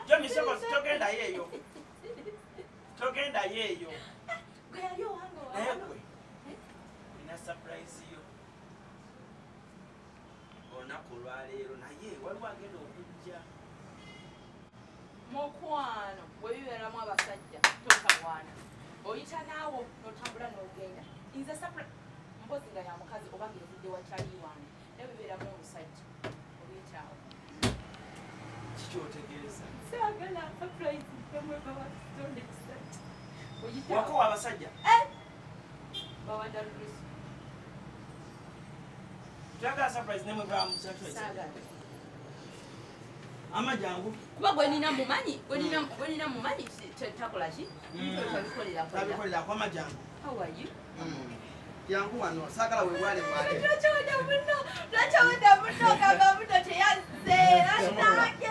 Jommie soko togenda yeyo. Togenda yeyo. Ina surprise yo. Ona kulwalero naye waliwo agenda okujja. Mokwano bwebibera mu abasajja tokawana. Oyita naawo notambula n'ogenda. Nze surprise mpozi nga ya mukazi oba ng'evudde wakyali wange. Nebibera mu omusajja. Oyitaawo. Kikyotegeeza. Sagala surprise kemwe baba tonde kisajja. Oyitaawo. Wako abasajja. Baba Dalus. Twagala surprise nemwe ba musajja. Sagala. Amajangu. Kuba gwenina mumanyi takola ki? Tabikolera kwa majangu. How are you? Yangu wano sagala webwale mwale. Twachawenda muno kama muno teyanze. Atange.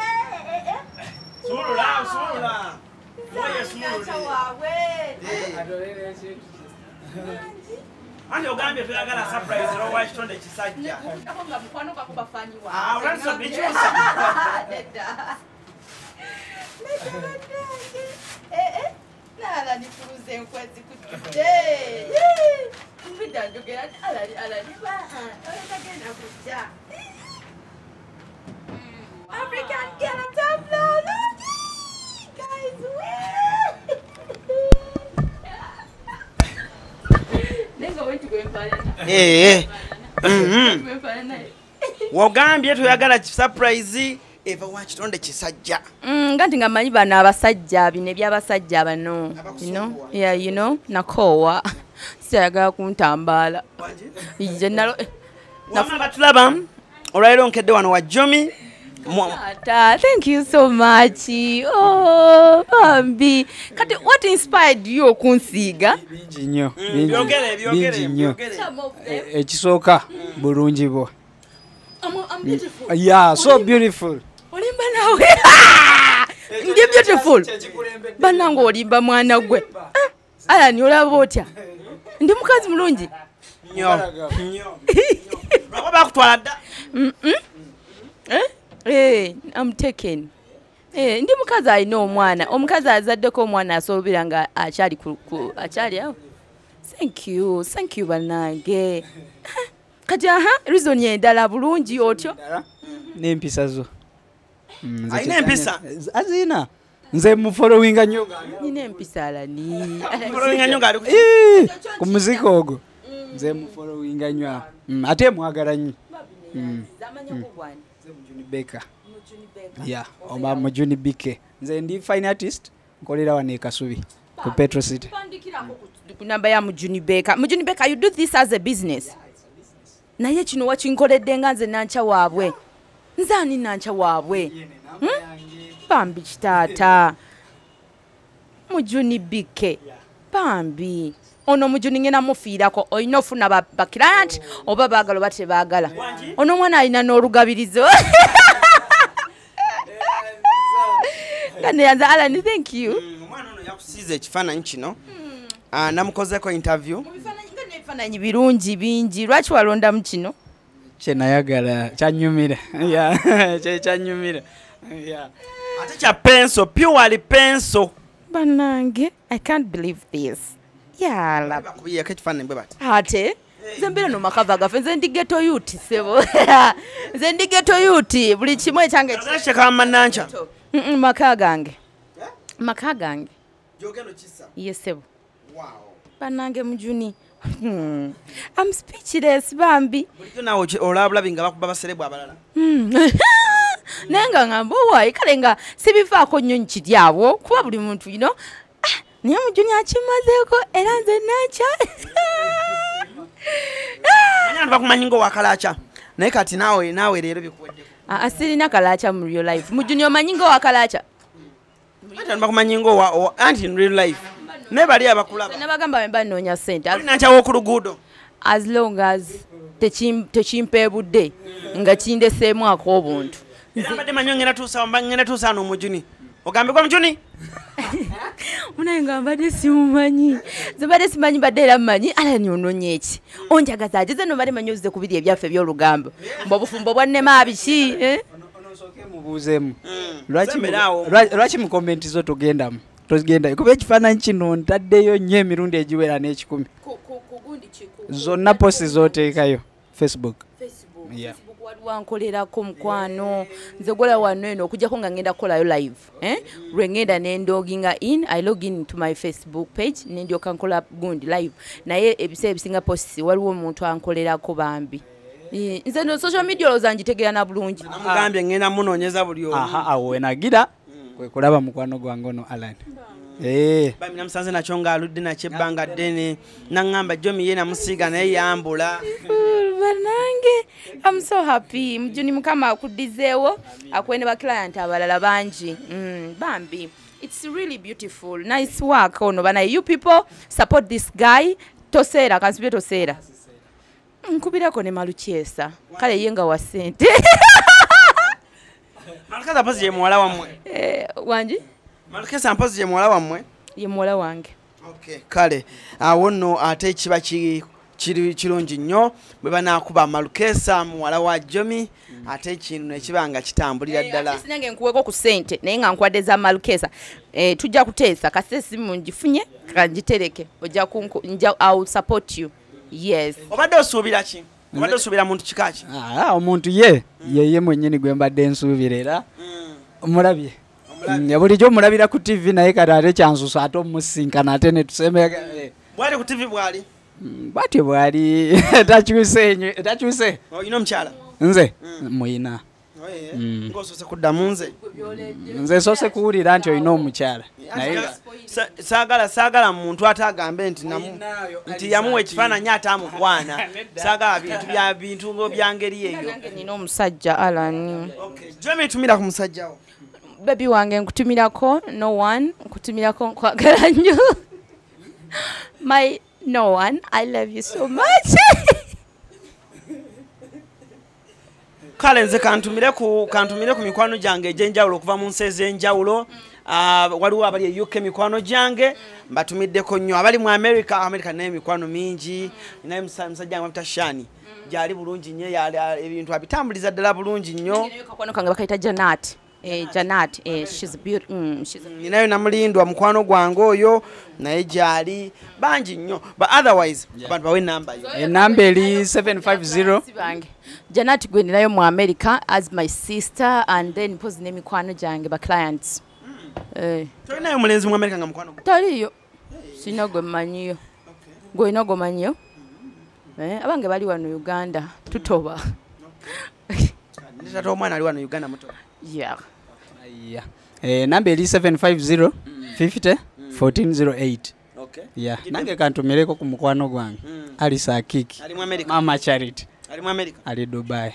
Surula. Moye surula. Chawawe. Adolele chetu. Anje ogambye tuyagala surprise ro wachitonde kisajja. Nga mukwano kakubafanyiwa. Uranso bichusa. Deda. Nala nifuruze nkwezi kutude. Mbida ndogera alali ba. Oyagenda kujja. African girl tablo. Guys, Wogambye tuyagala surprise eva wachitonde kisajja. Ngati ngamanyi bano abasajja bine by'abasajja bano. You know, nakowa. Siyagala kuntambala. General. Wamanga tulaba. Olwairo nkedde wano wa Jommie. Thank you so much. Oh, Bambi. Kati, what inspired you okunsiiga? Bingi nnyo. Byogere. Ekisooka bulungi bwo. I'm beautiful. Yeah, so beautiful. Olimba nawe. Ndi beautiful. Banango olimba mwana gwe. Ala ni olaba otya. Ndi mukazi mulungi. Nnyo. Bako bakutwala dda. I'm taken. Ndi mukazi alina omwana. Omukazi azaddeko omwana asoobera nga akyali awo. Thank you banange. Kati reason endala bulungi otyo. N'empisa zo. Ayina empisa. Azina. Nze mu following nnyo. Nina empisa alani. Following nnyo gali ku muziki ogwo. Nze mu following nnyo. Ate mwagala nnyo. Zamanya kubwani. Beka. Yeah, Oma Mujuni Bike. Nze ndi fine artist, nkolera wane Kasubi ku Petro City. Ku namba ya Mujuni Beka. Mujuni Beka, you do this as a business. Naye kino wakinkoledde nga nze Nankya waabwe. Nzani Nankya waabwe. Bambi kitata. Mujuni Bike. Bambi. Ono Mujuni ngena mufiirako oyina ofuna ba client oba baagala oba tebaagala. Ono mwana alina n'olugabirizo. Kanyanza Alan, thank you. Omwana ono yakusiiza ekifaananyi kino. Namukozeko interview. Ebifaananyi birungi bingi. Lwaki walonda mu kino? Kye nayagala kyanyumira. Kyanyumira. Ate kya pencil, purely pencil. Banange, I can't believe this. Yala. Bakubiyeko ekifaananyi bwe bati. Ate nze mbere no makava gafe nze ndi ghetto youth sebo. Nze ndi ghetto youth buli kimu ekyange kama Nankya. Maka gange. Maka gange. Jogeno kisa. Yes sebo. Wow. Banange Mujuni. I'm speechless Bambi. Bulijjo nawo olabula binga bakuba baserebu abalala. Nenga ngambo wayi kale nga sibifaako nnyo nkiryabo kuba buli muntu niye Mujuni akimazeeko era nze Nankya. Anyandi bakumanyi ngo wakalacha. Naye kati nawe leero bikuweddeko. Asirina kalacha mu real life. Mujuni omanyi ngo wakalacha. Anyandi bakumanyi ngo anti in real life. Ne bali abakulaba. Nabagamba bemba nonya sente. Nankya wo ku luguudo. as long as tekimpeebudde nga kindeseemu ak'obuntu. Mbadde manyo ngenda tuusa no mujuni. Ogambe kwa mujuni? Munaye nga mbadde simumanyi. Zibadde simanyi badde era mmanyi ala nyononye eki. Onjagaza ageze no mbadde manyi ozze kubiri ebyaffe by'olugambo. Mbobufumbo bwannema abiki? Onosooke mubuuzeemu. Lwaki mu komenti zo togendamu? Togenda. Kuba ekifaananyi kino ntaddeyo nnyo emirundi egiwera n'ekikumi. Zonna posti z'oteekayo Facebook. Yeah. Wankolerako mukwano nze gola wano eno okujjako nga ngenda kukolayo live lwe ngenda nendoginga in I log in to my Facebook page nendyoka nkola gundi live naye ebiseera ebisinga posts waliwo omuntu ankolerako bambi nze no social media olozangitegera na bulungi namugambye ngenda munoonyeza buli omu awo wenagira kwe kulaba mukwano gwange ono Alan bamina musanze nakyo ng'aludde nakyo ebbanga ddene naŋŋamba Jommie ye namusiiga naye yambula banange I'm so happy mujuni mukama akuddizeewo akwene ba client abalala bangi bambi it's really beautiful nice work ono banaye you people support this guy toseera kansibye toseera nkubirako ne Malukyesa kale ye nga wa ssente Malukyesa mpozi ye muwala wammwe wangi Malukyesa mpozi ye muwala wammwe ye muwala wange okay kale awo nno ate kiba kirungi nnyo bwe banaakuba Malukyesa muwala wa Jommie ate ekintu nekibanga kitambulira ddala sinange nkuweko ku ssente naye nga nkwadde za Malukyesa tujja kuteesa kasesimu ngifunye kangitereke ojja I'll support you yes obadde osuubira ki obadde osuubira muntu kikaki omuntu ye mwennyini gwe mbadde nsuubira era omulabye bulijjo omulabira ku TV naye kati ate kyansusa ate omusinkana ate netuseme bwali ku TV bwali bwatyo bwali takyuse oyina omukyala nze muyina ng'osoose kuddamu nze soose kuwulira nti olina omukyala saagala muntu ate agambe nti yamuwa ekifaananyi ate amugwana saagala bintu byangeri eyo nina omusajja Alan Jommie tumira ku musajjawo baby wange nkutumirako no one nkutumirako nkwagala nnyo my no one I love you so much kale nze kantumire ku mikwano gyange egy'enjawulo okuva mu nsi ez'enjawulo waliwo abali e UK mikwano gyange mbatumiddeko nnyo abali mu America naye mikwano mingi naye musajja wange bamuyita Shani gyali bulungi nnyo ebintu abitambuliza ddala bulungi nnyo kakwano kange bakayita Janat she's beautiful ninayo namulindwa mukwano gwange oyo naye gyali bangi nnyo but otherwise abantu bawe enamba eri 750 Janat gwe ninayo mu America as my sister and then pose n'emikwano gyange ba clients tolinayo mulenzi mu America nga mukwano taliyo sina gwe mmanyiyo gwe olina gwe manyiyo abange bali wano Uganda tutoba tata omwana ali wano Uganda mutoba namba eri 750 50 1408 nange kantumireko ku mukwano gwange ali Sakiki Mama Charity ali Dubai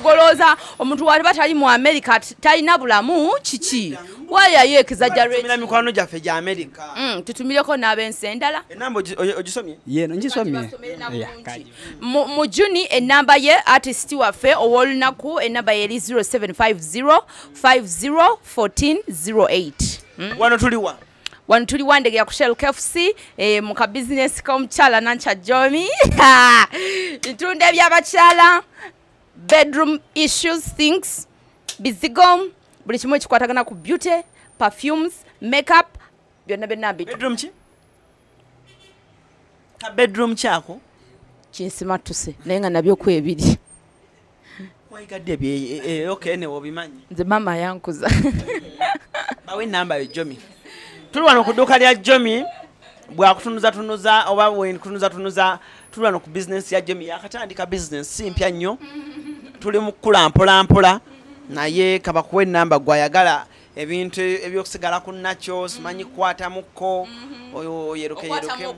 gwolooza omuntu wali batali mu America talina bulamu kiki wayayo exaggerate mikwano gyaffe gya America tutumireko n'abensi endala enamba ogisomye yeno ngisomye mu Juni enamba ye artist waffe ow'olunaku enamba ye eri 0750 501408 wano tuliwa wano tuli wandegera ku Shell KFC mu ka business k'omukyala Nankya Jommie ntunda ebyabakyala bedroom issues things bizigo buli kimu ekikwatagana ku beauty perfumes makeup byonna bennabi bedroom kyako kinsima tuse naye nga nabyo kwebiri wayigadde okay ne obimanyi nze mama yankuza bawe namba yo Jommie tuli wano ku dduuka lya Jommie bwakutunuza oba bwenkutunuza tuli wano ku business ya Jommie yakatandika business si mpya nnyo tuli mu kkula mpolampola naye kabakuwa enamba gwayagala ebintu ebyokusigala ku nakyo simanyi kukwatamuko oyo yeruke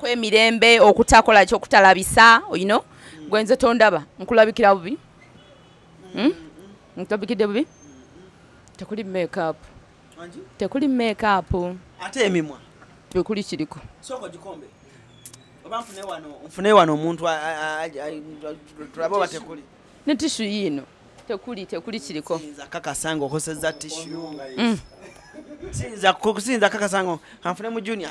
emirembe okutakola kyokutalabisa oyino gwenze tondaba nkulabikira bubi nkulabikidde bubi tekuli makeup ate emimwa tekuli kiriko soko gikombe oba nfune wano omuntu tulabe oba tekuli ne tishu yino tekuli kiriko sinza kakasanga okoseza tishu sinza kakasanga kanfune mu junior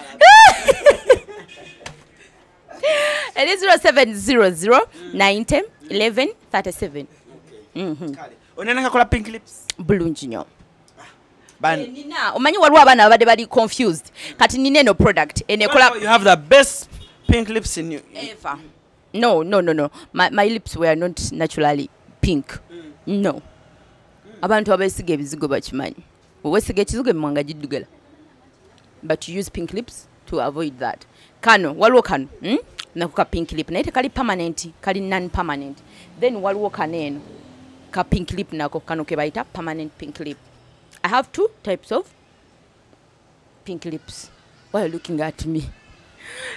it is 0700 90 11 37 onena kakola pink lips bulungi nnyo nina omanyi waliwo abaana babadde bali confused kati nina eno product enekola you have the best pink lips in you ever no my lips were not naturally pink no abantu abesiga ebizigo bakimanyi owesiga ekizigo emwanga giddugala but you use pink lips to avoid that kano waliwo kano nakuka pink lip naye tekali permanent kali non permanent then waliwo kaneeno ka pink lip nako kano ke bayita permanent pink lip. I have 2 types of pink lips. Why are you looking at me?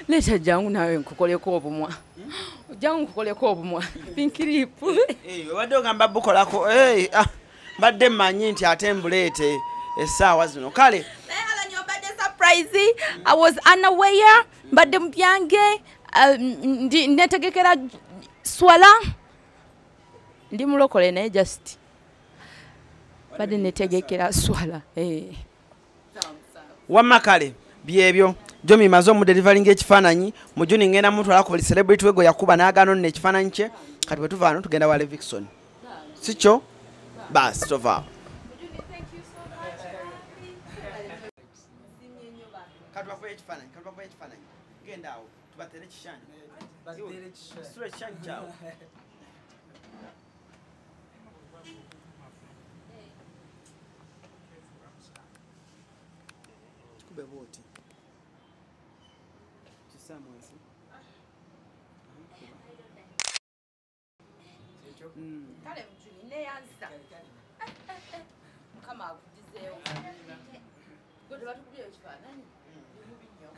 Leta jangu nawe nkukoleko obumwa. Jangu nkukoleko obumwa. Pink lip. Wadde ogamba bukolako badde mmanyi nti ate mbulete essaawa zino kale surprise. I was unaware badde mbyange netegekera swala ndi mulokole naye just badde netegekera swala wamma kale byebyo Jommie mazo mu delivering ekifaananyi mu Juni ngenda muntu ala ku celebrity wego yakuba n'agaano ne ekifaananyi kye kati bwe tuvaano tugenda wa Levikson sikyo bas tova kati bakoye ekifaananyi genda awo tubatere kishanyi sura kishanyi kyawo kube boti kisamwesi kale mjuni ne yanza kama akujizeyo gote batukubye ekifaananyi mubinyo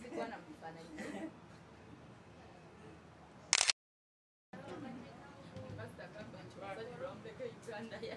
sikwana mubifaananyi Basta kamba ncho bali rompe ke Uganda ya